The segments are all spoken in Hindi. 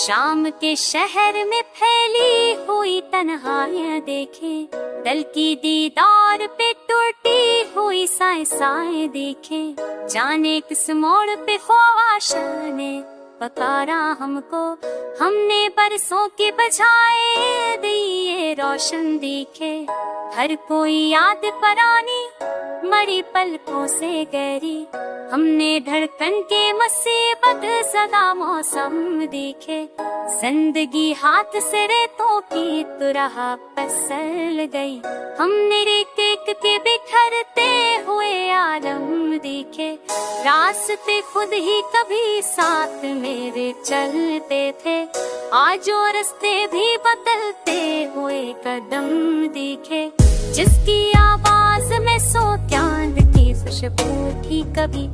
शाम के शहर में फैली हुई तन्हाइयां देखे, दल की दीदार पे टूटी हुई साए साए देखे। जाने किस मोड़ पे ख्वाहिशों ने पकारा हमको, हमने बरसों के बजाए दिए रोशन देखे। हर कोई याद परानी मरी पलकों से गहरी, हमने धड़कन के मुसीबत सदा मौसम देखे। जिंदगी हाथ से रेतों की तरह फिसल गई, हमने रेत के बिखरते हुए आलम देखे। रास्ते खुद ही कभी साथ मेरे चलते थे, आज वो रास्ते भी बदलते हुए कदम देखे। जिसकी आवाज में सो चांद की खुशबू थी कभी,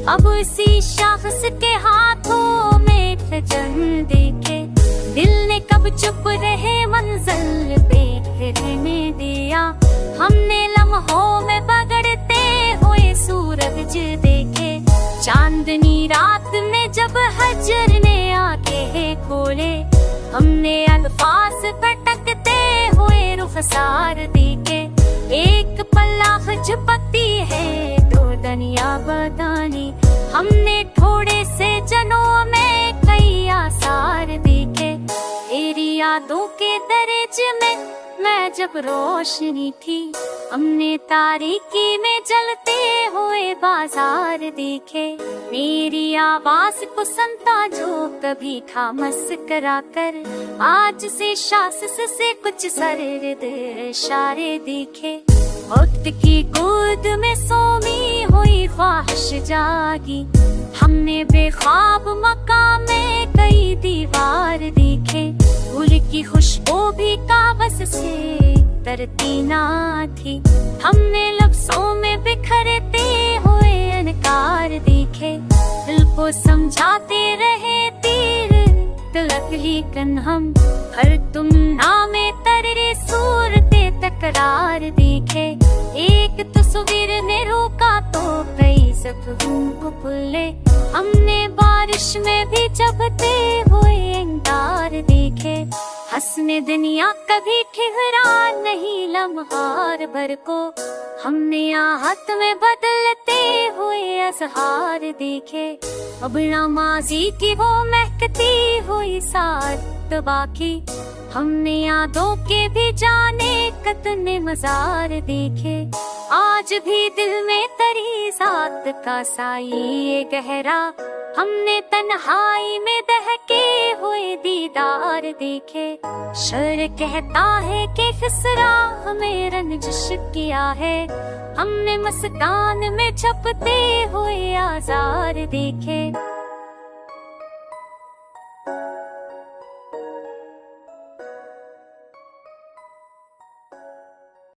अब उसी शख्स के हाथों में खजन देखे। दिल ने कब चुप रहे मंजिल पे रहने दिया, हमने लम्हों में बगड़ते हुए सूरज देखे। चांदनी रात में जब हजर ने आंखें खोले, हमने अल्फाज भटकते हुए रुखसार देखे। एक पल्ला झपकती है तो दुनिया बतानी, हमने थोड़े से जनों में कई आसार देखे। तेरी यादों के दरिज में मैं जब रोशनी थी, हमने तारीकी में जलते हुए बाजार देखे। मेरी आवाज को सुनता जो कभी था मुस्कुरा कर, आज से शास से कुछ सर्द इशारे देखे। वक्त की गोद में सोमी हुई ख्वाहिश जागी, हमने बेख्वाब मकाम में कई दीवार देखे। फूल की खुशबू भी कागज से तरती ना थी, हमने लफ्जों में बिखरते हुए अनकार देखे। दिल को समझाते रहे तीर तिलक लेकिन हम, हर तुम नामे तर्रे सूरते तकरार देखे। एक तस्वीर ने रोका तो कई सपनों को खुले, हमने बारिश में भी चबते हुए अंगार देखे। हंसने दुनिया कभी ठहरा नहीं लम्हार भर को, हमने आहत में बदलते हुए असहार देखे। अब नमाजी की वो महकती हुई साथ बाकी, हमने यादों के भी जाने कितने मजार देखे। आज भी दिल में तरी साथ का साई गहरा, हमने तन्हाई में दहके हुए दीदार देखे। शर कहता है कि खसरा हमें रंजिश किया है, हमने मस्तान में छपते हुए आजार देखे।